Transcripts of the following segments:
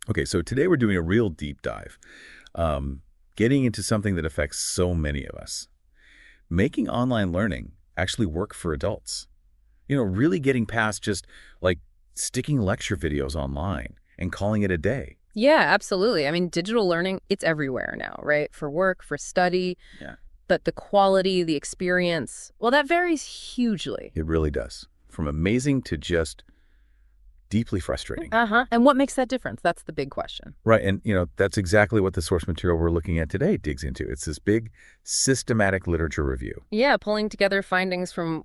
Okay, so today we're doing a real deep dive, getting into something that affects so many of us. Making online learning actually work for adults. Really getting past just like sticking lecture videos online and calling it a day. Yeah, absolutely. I mean, digital learning, it's everywhere now, right? For work, for study, Yeah. but the quality, the experience, well, that varies hugely. It really does. From amazing to just deeply frustrating. Uh-huh. And what makes that difference? That's the big question. Right, and that's exactly what the source material we're looking at today digs into. It's this big systematic literature review. Yeah, pulling together findings from,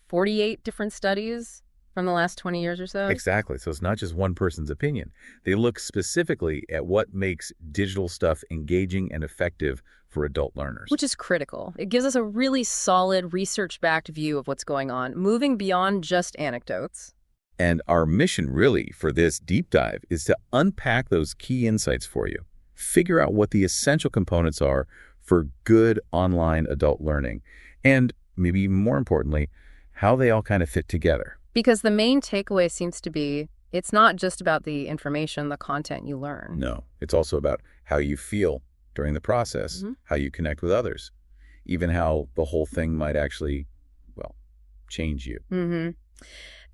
48 different studies from the last 20 years or so? Exactly. So it's not just one person's opinion. They look specifically at what makes digital stuff engaging and effective for adult learners. Which is critical. It gives us a really solid, research-backed view of what's going on, moving beyond just anecdotes. And our mission really for this deep dive is to unpack those key insights for you. Figure out what the essential components are for good online adult learning. And maybe even more importantly, how they all kind of fit together. Because the main takeaway seems to be, it's not just about the information, the content you learn. No, it's also about how you feel during the process, how you connect with others, even how the whole thing might actually, change you.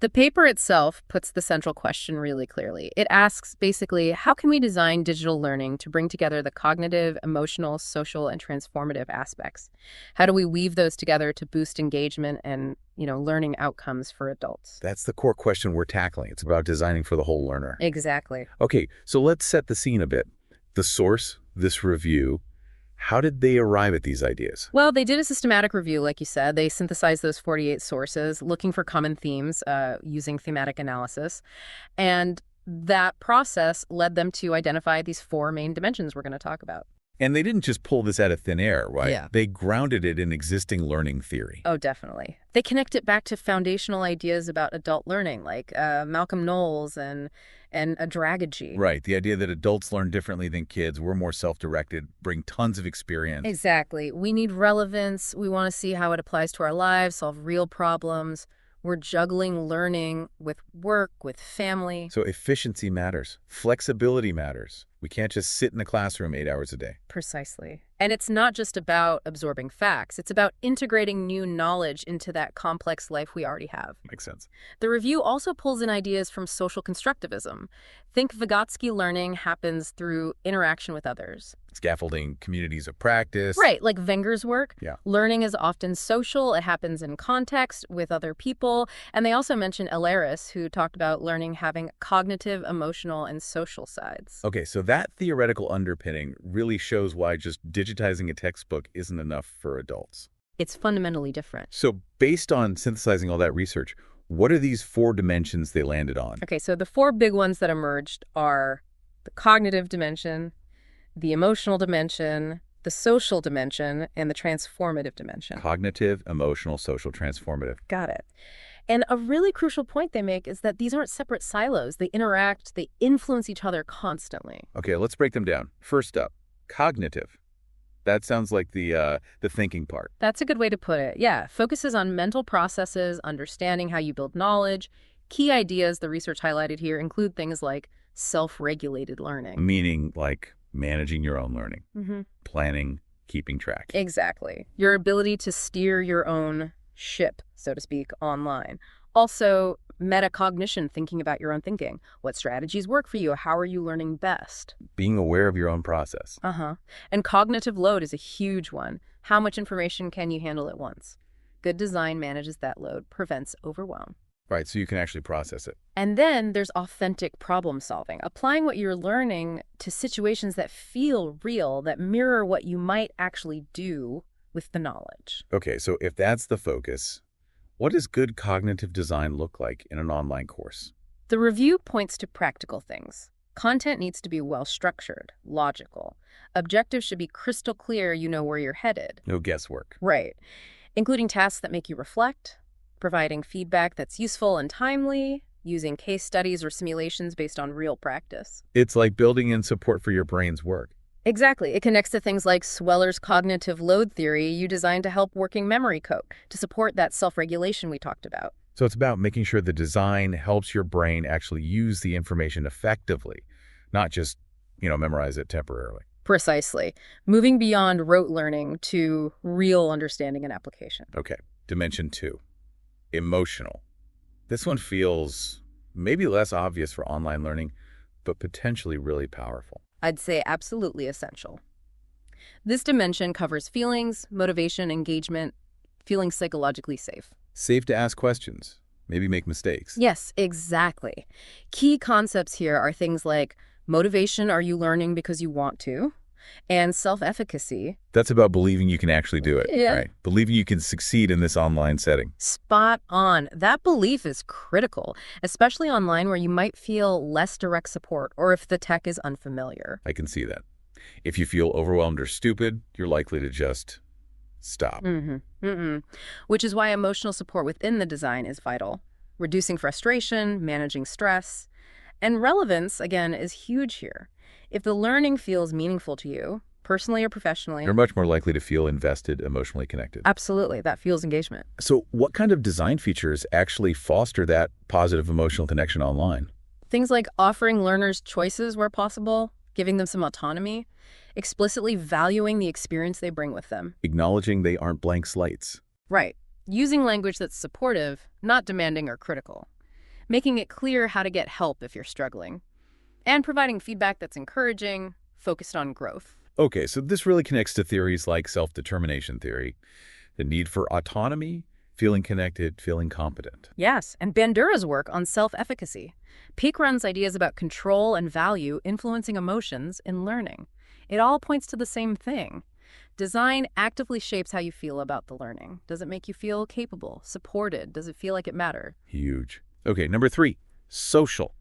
The paper itself puts the central question really clearly. It asks, basically, how can we design digital learning to bring together the cognitive, emotional, social, and transformative aspects? How do we weave those together to boost engagement and, learning outcomes for adults? That's the core question we're tackling. It's about designing for the whole learner. Exactly. Okay, so let's set the scene a bit. The source, this review, how did they arrive at these ideas? Well, they did a systematic review, like you said. They synthesized those 48 sources, looking for common themes, using thematic analysis. And that process led them to identify these four main dimensions we're going to talk about. And they didn't just pull this out of thin air, right? Yeah. They grounded it in existing learning theory. Oh, definitely. They connect it back to foundational ideas about adult learning, like Malcolm Knowles and adragogy. Right, the idea that adults learn differently than kids, we're more self-directed, bring tons of experience. Exactly. We need relevance. We want to see how it applies to our lives, solve real problems. We're juggling learning with work, with family. So efficiency matters. Flexibility matters. We can't just sit in the classroom 8 hours a day. Precisely. And it's not just about absorbing facts. It's about integrating new knowledge into that complex life we already have. Makes sense. The review also pulls in ideas from social constructivism. Think Vygotsky learning happens through interaction with others. Scaffolding communities of practice. Right, like Wenger's work. Yeah. Learning is often social. It happens in context with other people. And they also mentioned Elaris, who talked about learning having cognitive, emotional, and social sides. Okay, so that theoretical underpinning really shows why just digitizing a textbook isn't enough for adults. It's fundamentally different. So based on synthesizing all that research, what are these four dimensions they landed on? Okay, so the four big ones that emerged are the cognitive dimension, the emotional dimension, the social dimension, and the transformative dimension. Cognitive, emotional, social, transformative. Got it. And a really crucial point they make is that these aren't separate silos. They interact, they influence each other constantly. Okay, let's break them down. First up, cognitive. That sounds like the thinking part. That's a good way to put it. Yeah, focuses on mental processes, understanding how you build knowledge. Key ideas the research highlighted here include things like self-regulated learning. Meaning like managing your own learning, planning, keeping track. Exactly. Your ability to steer your own ship, so to speak, online. Also, metacognition, thinking about your own thinking. What strategies work for you? How are you learning best? Being aware of your own process. And cognitive load is a huge one. How much information can you handle at once? Good design manages that load, prevents overwhelm. Right, so you can actually process it. And then there's authentic problem solving, applying what you're learning to situations that feel real, that mirror what you might actually do with the knowledge. Okay, so if that's the focus, what does good cognitive design look like in an online course? The review points to practical things. Content needs to be well-structured, logical. Objectives should be crystal clear, you know where you're headed. No guesswork. Right. Including tasks that make you reflect, providing feedback that's useful and timely, using case studies or simulations based on real practice. It's like building in support for your brain's work. Exactly. It connects to things like Sweller's cognitive load theory you designed to help working memory cope, to support that self-regulation we talked about. So it's about making sure the design helps your brain actually use the information effectively, not just, memorize it temporarily. Precisely. Moving beyond rote learning to real understanding and application. Okay, dimension 2, emotional. This one feels maybe less obvious for online learning, but potentially really powerful. I'd say absolutely essential. This dimension covers feelings, motivation, engagement, feeling psychologically safe. Safe to ask questions, maybe make mistakes. Yes, exactly. Key concepts here are things like motivation, are you learning because you want to? And self-efficacy. That's about believing you can actually do it, Yeah. right? Believing you can succeed in this online setting. Spot on. That belief is critical, especially online where you might feel less direct support or if the tech is unfamiliar. I can see that. If you feel overwhelmed or stupid, you're likely to just stop. Which is why emotional support within the design is vital. Reducing frustration, managing stress. And relevance, again, is huge here. If the learning feels meaningful to you, personally or professionally, You're much more likely to feel invested, emotionally connected. absolutely, that fuels engagement. So what kind of design features actually foster that positive emotional connection online? Things like offering learners choices where possible, giving them some autonomy, explicitly valuing the experience they bring with them. Acknowledging they aren't blank slates. Right. Using language that's supportive, not demanding or critical. Making it clear how to get help if you're struggling. And providing feedback that's encouraging, focused on growth. Okay, so this really connects to theories like self-determination theory, the need for autonomy, feeling connected, feeling competent. Yes, and Bandura's work on self-efficacy. Peak runs ideas about control and value influencing emotions in learning. It all points to the same thing. Design actively shapes how you feel about the learning. Does it make you feel capable, supported? Does it feel like it matters? Huge. Okay, number 3, social.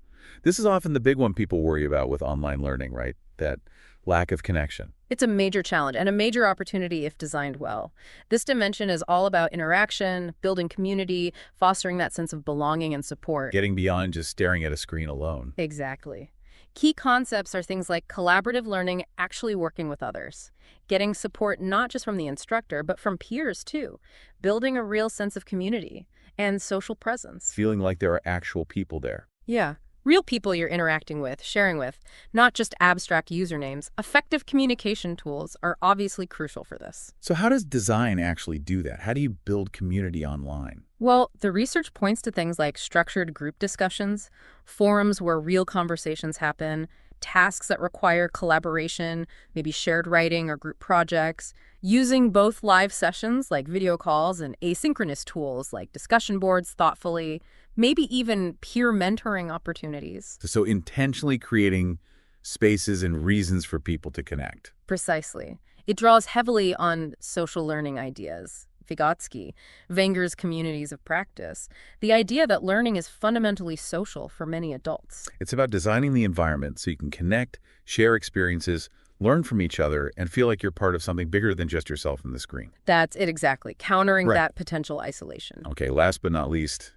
This is often the big one people worry about with online learning, right? That lack of connection. It's a major challenge and a major opportunity if designed well. This dimension is all about interaction, building community, fostering that sense of belonging and support. Getting beyond just staring at a screen alone. Exactly. Key concepts are things like collaborative learning, actually working with others, getting support not just from the instructor, but from peers too, building a real sense of community and social presence. Feeling like there are actual people there. Yeah. Real people you're interacting with, sharing with, not just abstract usernames. Effective communication tools are obviously crucial for this. So how does design actually do that? How do you build community online? Well, the research points to things like structured group discussions, forums where real conversations happen, tasks that require collaboration, maybe shared writing or group projects, using both live sessions like video calls and asynchronous tools like discussion boards thoughtfully, maybe even peer mentoring opportunities. So intentionally creating spaces and reasons for people to connect. Precisely. It draws heavily on social learning ideas. Vygotsky, Wenger's communities of practice, the idea that learning is fundamentally social for many adults. It's about designing the environment so you can connect, share experiences, learn from each other, and feel like you're part of something bigger than just yourself and the screen. That's it exactly, countering Right. that potential isolation. Okay, last but not least,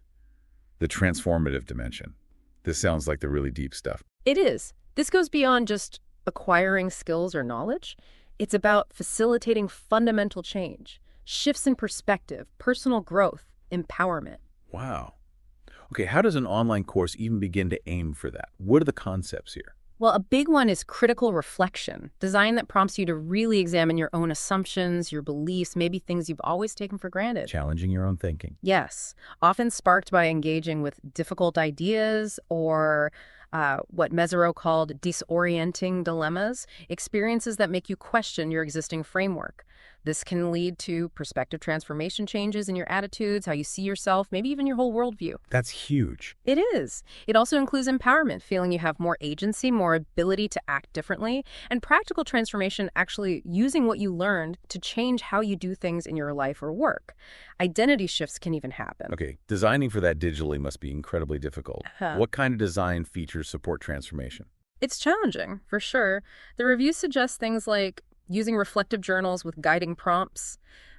the transformative dimension. This sounds like the really deep stuff. It is. This goes beyond just acquiring skills or knowledge. It's about facilitating fundamental change, shifts in perspective, personal growth, empowerment. Wow. Okay, how does an online course even begin to aim for that? What are the concepts here? Well, a big one is critical reflection, design that prompts you to really examine your own assumptions, your beliefs, maybe things you've always taken for granted. Challenging your own thinking. Yes, often sparked by engaging with difficult ideas or what Mesereau called disorienting dilemmas, experiences that make you question your existing framework. This can lead to perspective transformation changes in your attitudes, how you see yourself, maybe even your whole worldview. That's huge. It is. It also includes empowerment, feeling you have more agency, more ability to act differently, and practical transformation, actually using what you learned to change how you do things in your life or work. Identity shifts can even happen. Okay, designing for that digitally must be incredibly difficult. What kind of design features support transformation? It's challenging, for sure. The review suggests things like using reflective journals with guiding prompts,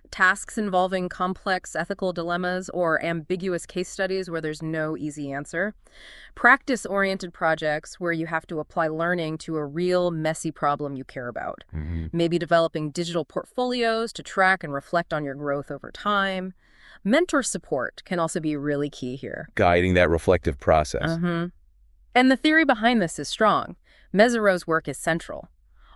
tasks involving complex ethical dilemmas or ambiguous case studies where there's no easy answer, practice-oriented projects where you have to apply learning to a real messy problem you care about, maybe developing digital portfolios to track and reflect on your growth over time. Mentor support can also be really key here. Guiding that reflective process. And the theory behind this is strong. Mesereau's work is central.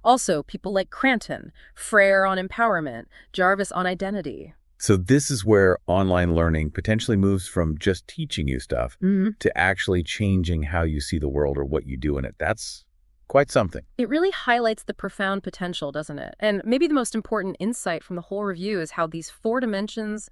Also, people like Cranton, Frere on empowerment, Jarvis on identity. So this is where online learning potentially moves from just teaching you stuff to actually changing how you see the world or what you do in it. That's quite something. It really highlights the profound potential, doesn't it? And maybe the most important insight from the whole review is how these four dimensions,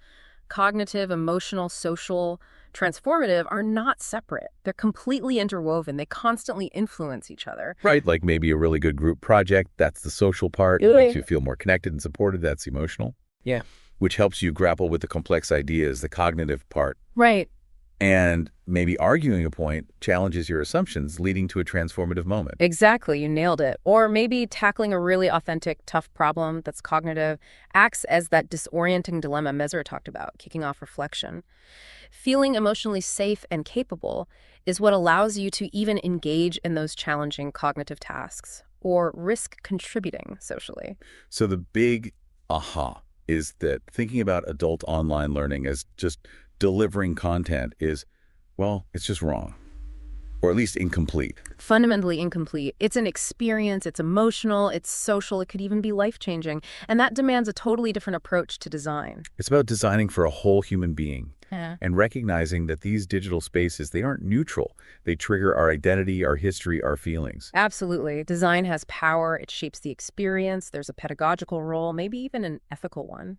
cognitive, emotional, social, transformative, are not separate. They're completely interwoven. They constantly influence each other. Right, like maybe a really good group project, that's the social part. It makes you feel more connected and supported, that's emotional. Yeah. Which helps you grapple with the complex ideas, the cognitive part. Right. And maybe arguing a point challenges your assumptions, leading to a transformative moment. Exactly, you nailed it. Or maybe tackling a really authentic, tough problem that's cognitive acts as that disorienting dilemma Mesereau talked about, kicking off reflection. Feeling emotionally safe and capable is what allows you to even engage in those challenging cognitive tasks or risk contributing socially. So the big aha is that thinking about adult online learning as just delivering content is, well, it's just wrong. Or at least incomplete. Fundamentally incomplete. It's an experience, it's emotional, it's social, it could even be life-changing. And that demands a totally different approach to design. It's about designing for a whole human being. Yeah. And recognizing that these digital spaces, they aren't neutral. They trigger our identity, our history, our feelings. Absolutely. Design has power. It shapes the experience. There's a pedagogical role, maybe even an ethical one.